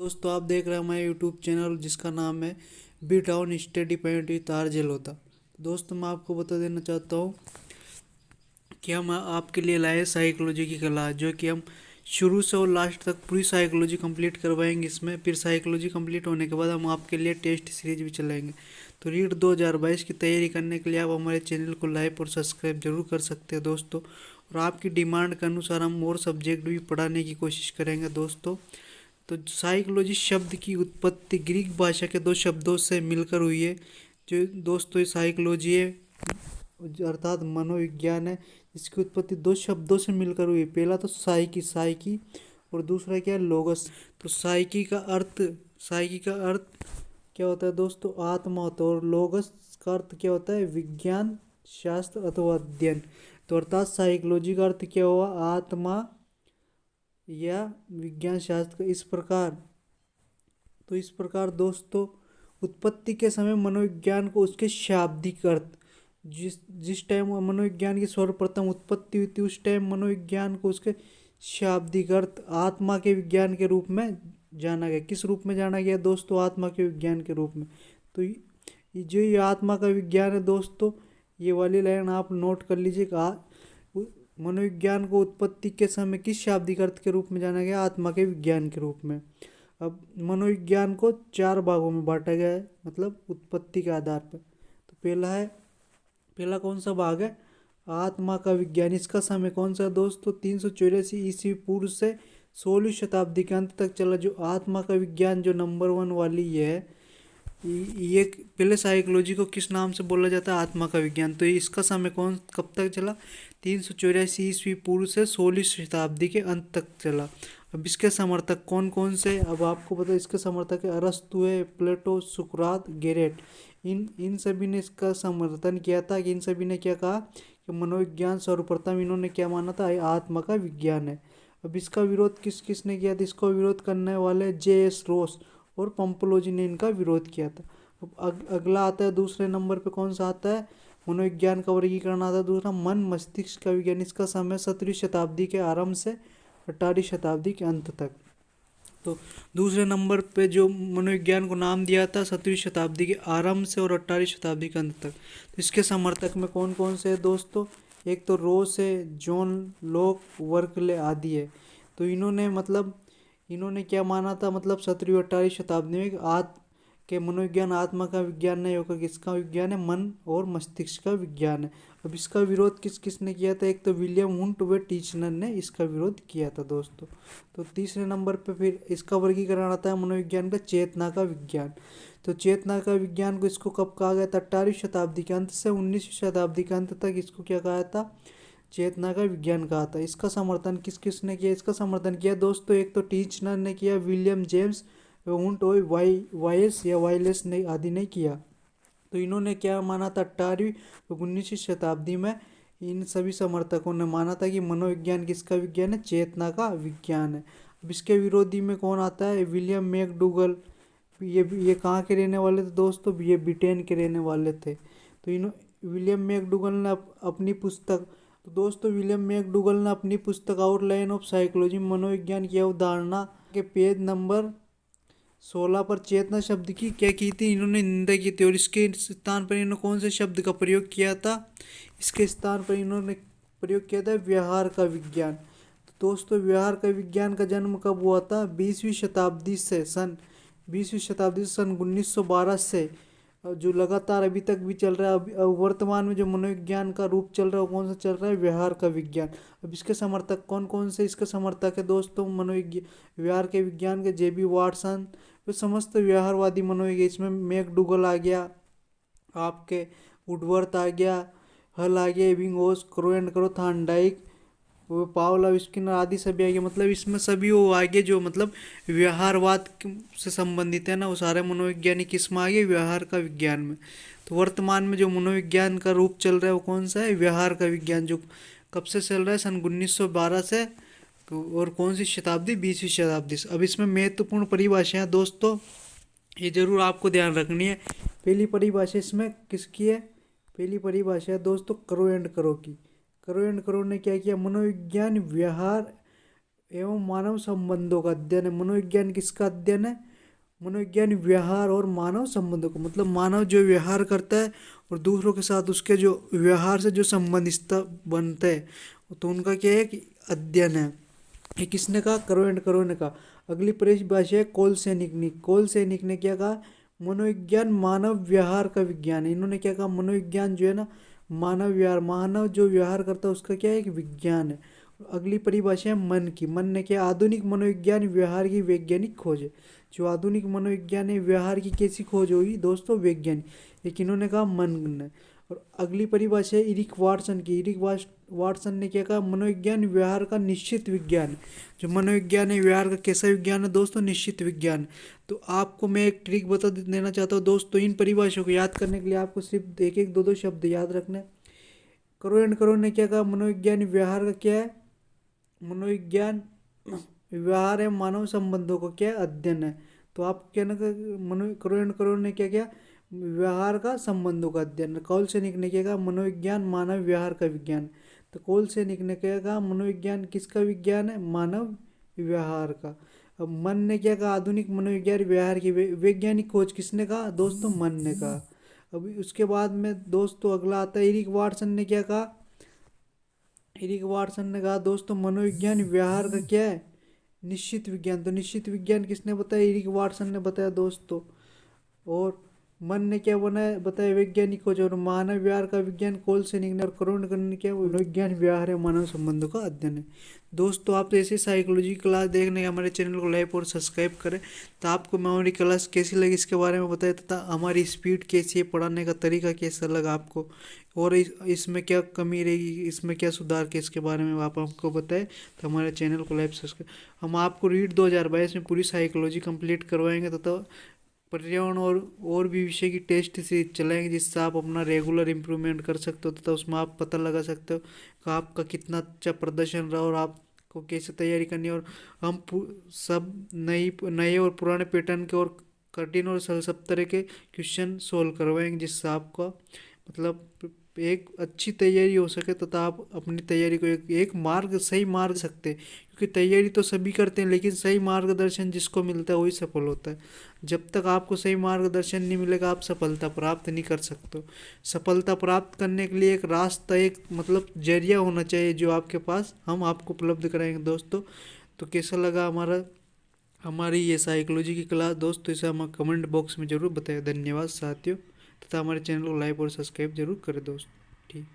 दोस्तों आप देख रहे हैं हमारे यूट्यूब चैनल जिसका नाम है B town study point with RJ Lota. दोस्तों मैं आपको बता देना चाहता हूँ कि हम आपके लिए लाए साइकोलॉजी की क्लास, जो कि हम शुरू से और लास्ट तक पूरी साइकोलॉजी कंप्लीट करवाएंगे। इसमें फिर साइकोलॉजी कंप्लीट होने के बाद हम आपके लिए टेस्ट सीरीज भी चलाएंगे। तो रीट 2022 की तैयारी करने के लिए आप हमारे चैनल को लाइक और सब्सक्राइब जरूर कर सकते हैं दोस्तों। और आपकी डिमांड के अनुसार हम और सब्जेक्ट भी पढ़ाने की कोशिश करेंगे दोस्तों। तो साइकोलॉजी शब्द की उत्पत्ति ग्रीक भाषा के दो शब्दों से मिलकर हुई है। जो दोस्तों ये साइकोलॉजी है अर्थात मनोविज्ञान है, इसकी उत्पत्ति दो शब्दों से मिलकर हुई है। पहला तो साइकी साइकी और दूसरा क्या है लोगस। तो साइकी का अर्थ क्या होता है दोस्तों? आत्मा होता है। और लोगस का अर्थ क्या होता है? विज्ञान, शास्त्र अथवा अध्ययन। तो अर्थात साइकोलॉजी का अर्थ क्या हुआ? आत्मा या विज्ञान शास्त्र। इस प्रकार दोस्तों उत्पत्ति के समय मनोविज्ञान को उसके शाब्दिक अर्थ, जिस जिस टाइम मनोविज्ञान की सर्वप्रथम उत्पत्ति हुई थी उस टाइम मनोविज्ञान को उसके शाब्दिक अर्थ आत्मा के विज्ञान के रूप में जाना गया। किस रूप में जाना गया दोस्तों? आत्मा के विज्ञान के रूप में। तो ये आत्मा का विज्ञान है दोस्तों, ये वाली लाइन आप नोट कर लीजिएगा। मनोविज्ञान को उत्पत्ति के समय किस शाब्दिक अर्थ के रूप में जाना गया? आत्मा के विज्ञान के रूप में। अब मनोविज्ञान को 4 भागों में बांटा गया है, मतलब उत्पत्ति के आधार पर। तो पहला कौन सा भाग है? आत्मा का विज्ञान। इसका समय कौन सा है दोस्तों? 384 ईस्वी पूर्व से 16वीं शताब्दी के अंत तक चला। जो आत्मा का विज्ञान जो नंबर 1 वाली है, ये पहले साइकोलॉजी को किस नाम से बोला जाता है? आत्मा का विज्ञान। तो इसका समय कब तक चला? 384 ईस्वी पूर्व से 16वीं शताब्दी के अंत तक चला। अब इसके समर्थक कौन कौन से? अब आपको पता है इसके समर्थक है अरस्तु है, प्लेटो, सुकरात, गेरेट। इन सभी ने इसका समर्थन किया था। कि इन सभी ने क्या कहा कि मनोविज्ञान सर्वप्रथम इन्होंने क्या माना था? आत्मा का विज्ञान है। अब इसका विरोध किस किस ने किया था? इसको विरोध करने वाले J.S. रोस और पंपलोजी ने इनका विरोध किया था। अब अगला आता है दूसरे नंबर पे, कौन सा आता है? मनोविज्ञान का वर्गीकरण आता है दूसरा, मन मस्तिष्क का विज्ञान। इसका समय 17वीं शताब्दी के आरंभ से 18वीं शताब्दी के अंत तक। तो दूसरे नंबर पे जो मनोविज्ञान को नाम दिया था 17वीं शताब्दी के आरंभ से और 18वीं शताब्दी के अंत तक। तो इसके समर्थक में कौन कौन से है दोस्तों? एक तो रोस है, जॉन लॉक, वर्कले आदि है। तो इन्होंने क्या माना था? मतलब 17वीं 18वीं शताब्दी में के मनोविज्ञान आत्मा का विज्ञान नहीं होकर किसका विज्ञान है? मन और मस्तिष्क का विज्ञान है। अब इसका विरोध किस किस ने किया था? एक तो विलियम वुंट व टीचनर ने इसका विरोध किया था दोस्तों। तो तीसरे नंबर पे फिर इसका वर्गीकरण आता है मनोविज्ञान का चेतना का विज्ञान। तो चेतना का विज्ञान को इसको कब कहा गया था? 18वीं शताब्दी के अंत से 19वीं शताब्दी के अंत तक इसको क्या कहा था? चेतना का विज्ञान कहा था। इसका समर्थन किस किस ने किया? इसका समर्थन किया दोस्तों एक तो टीचनर ने किया, विलियम जेम्स वुंट और वाइस या वाइलेस ने आदि ने किया। तो इन्होंने क्या माना था? 18वीं और 19वीं शताब्दी में इन सभी समर्थकों ने माना था कि मनोविज्ञान किसका विज्ञान है? चेतना का विज्ञान है। अब इसके विरोधी में कौन आता है? William McDougall. ये कहाँ के रहने वाले थे दोस्तों? ये ब्रिटेन के रहने वाले थे। तो विलियम मैकडूगल ने अपनी पुस्तक तो दोस्तों विलियम मैकडूगल ने अपनी पुस्तक आउटलाइन ऑफ साइकोलॉजी मनोविज्ञान की अवधारणा के पेज नंबर 16 पर चेतना शब्द की क्या की थी? इन्होंने निंदा की थी। और इसके स्थान पर इन्होंने कौन से शब्द का प्रयोग किया था? इसके स्थान पर इन्होंने प्रयोग किया था व्यवहार का विज्ञान। तो दोस्तों व्यवहार का विज्ञान का जन्म कब हुआ था? 20वीं शताब्दी से सन 1912 से जो लगातार अभी तक भी चल रहा है। अब वर्तमान में जो मनोविज्ञान का रूप चल रहा है वो कौन सा चल रहा है? व्यवहार का विज्ञान। अब इसके समर्थक कौन कौन से इसके समर्थक है दोस्तों? व्यवहार के विज्ञान के J.B. वाटसन। तो समस्त व्यवहारवादी मनोविज्ञान, इसमें मैकडूगल आ गया, आपके वुडवर्थ आ गया, हल आ गया, Ebbinghaus, crow and crow, Thorndike, Pavlov, Skinner आदि सभी आ गए। मतलब इसमें सभी वो आगे जो मतलब व्यवहारवाद से संबंधित है ना, वो सारे मनोवैज्ञानिक किसमें आ गए? व्यवहार का विज्ञान में। तो वर्तमान में जो मनोविज्ञान का रूप चल रहा है वो कौन सा है? व्यवहार का विज्ञान। जो कब से चल रहा है? सन 1912 से। और कौन सी शताब्दी? 20वीं शताब्दी से। अब इसमें महत्वपूर्ण परिभाषाएं दोस्तों ये जरूर आपको ध्यान रखनी है। पहली परिभाषा इसमें किसकी है? पहली परिभाषा है दोस्तों क्रो एंड क्रो की। क्रो एंड क्रो ने क्या किया? मनोविज्ञान व्यवहार एवं मानव संबंधों का अध्ययन है। मनोविज्ञान किसका अध्ययन है? मनोविज्ञान व्यवहार और मानव संबंधों को, मतलब मानव जो व्यवहार करता है और दूसरों के साथ उसके जो व्यवहार से जो संबंधित बनता है, तो उनका क्या है कि अध्ययन है। ये किसने कहा? करो एंड करो ने कहा। अगली परिभाषा है कोलसेनिक ने। कोलसेनिक ने क्या कहा? मनोविज्ञान मानव व्यवहार का विज्ञान है। इन्होंने क्या कहा? मनोविज्ञान जो है ना, मानव व्यवहार, मानव जो व्यवहार करता है उसका क्या है? एक विज्ञान है। अगली परिभाषा है मन की। मन ने क्या? आधुनिक मनोविज्ञान व्यवहार की वैज्ञानिक खोज है। जो आधुनिक मनोविज्ञान है व्यवहार की कैसी खोज होगी दोस्तों? वैज्ञानिक। एक इन्होंने कहा मन ने। और अगली परिभाषा है इरिक वाटसन की। वाटसन ने क्या कहा? मनोविज्ञान व्यवहार का निश्चित विज्ञान है। जो मनोविज्ञान है व्यवहार का कैसा विज्ञान है दोस्तों? निश्चित विज्ञान। तो आपको मैं एक ट्रिक बता देना चाहता हूँ दोस्तों। इन परिभाषाओं को याद करने के लिए आपको सिर्फ एक एक दो दो शब्द याद रखने। करो एंड करो ने क्या कहा? मनोविज्ञान व्यवहार का क्या है? मनोविज्ञान व्यवहार है मानव संबंधों का क्या है? अध्ययन है। तो आप क्या ना, करो एंड करो ने क्या किया? व्यवहार का संबंधों का अध्ययन। कौलसेनिक ने क्या कहा? मनोविज्ञान मानव व्यवहार का विज्ञान। तो कौलसेनिक ने क्या कहा? मनोविज्ञान किसका विज्ञान है? मानव व्यवहार का। अब मन ने क्या कहा? आधुनिक मनोविज्ञान व्यवहार की वैज्ञानिक खोज किसने कहा दोस्तों? मन ने कहा। अब उसके बाद में दोस्तों अगला आता है इरिक वाटसन ने क्या कहा? इरिक वाटसन ने कहा दोस्तों मनोविज्ञान व्यवहार का क्या है? निश्चित विज्ञान। तो निश्चित विज्ञान किसने बताया? इरिक वाटसन ने बताया दोस्तों। और मन ने क्या बनाया? बताया वैज्ञानिक खोज। और मानव व्यवहार का विज्ञान कोलसेनिक ने। और करोड़ करने क्या? मनोविज्ञान व्यवहार है मानव संबंधों का अध्ययन है। दोस्तों आप ऐसे साइकोलॉजी क्लास देखने के हमारे चैनल को लाइक और सब्सक्राइब करें। तो आपको हमारी क्लास कैसी लगी इसके बारे में बताया, तथा हमारी स्पीड कैसी है, पढ़ाने का तरीका कैसा लगा आपको, और इसमें क्या कमी रहेगी, इसमें क्या सुधार के इसके बारे में आप हमको बताएं। तो हमारे चैनल को लाइक सब्सक्राइब। हम आपको रीड 2022 में पूरी साइकोलॉजी कंप्लीट करवाएंगे, तथा पर्यावरण और भी विषय की टेस्ट सीरीज चलाएंगे, जिससे आप अपना रेगुलर इम्प्रूवमेंट कर सकते हो, तथा उसमें आप पता लगा सकते हो कि आपका कितना अच्छा प्रदर्शन रहा और आपको कैसे तैयारी करनी है। और हम सब नए और पुराने पैटर्न के और कठिन और सरल सब तरह के क्वेश्चन सोल्व करवाएंगे, जिससे आपका मतलब एक अच्छी तैयारी हो सके, तथा आप अपनी तैयारी को एक मार्ग सही मार्ग सकते हैं। क्योंकि तैयारी तो सभी करते हैं, लेकिन सही मार्गदर्शन जिसको मिलता है वही सफल होता है। जब तक आपको सही मार्गदर्शन नहीं मिलेगा आप सफलता प्राप्त नहीं कर सकते। सफलता प्राप्त करने के लिए एक रास्ता, एक मतलब जरिया होना चाहिए जो आपके पास हम आपको उपलब्ध कराएंगे दोस्तों। तो कैसा लगा हमारी ये साइकोलॉजी की क्लास दोस्तों, इसे हमें कमेंट बॉक्स में ज़रूर बताएं। धन्यवाद साथियों, तथा हमारे चैनल को लाइक और सब्सक्राइब जरूर करें दोस्त। ठीक।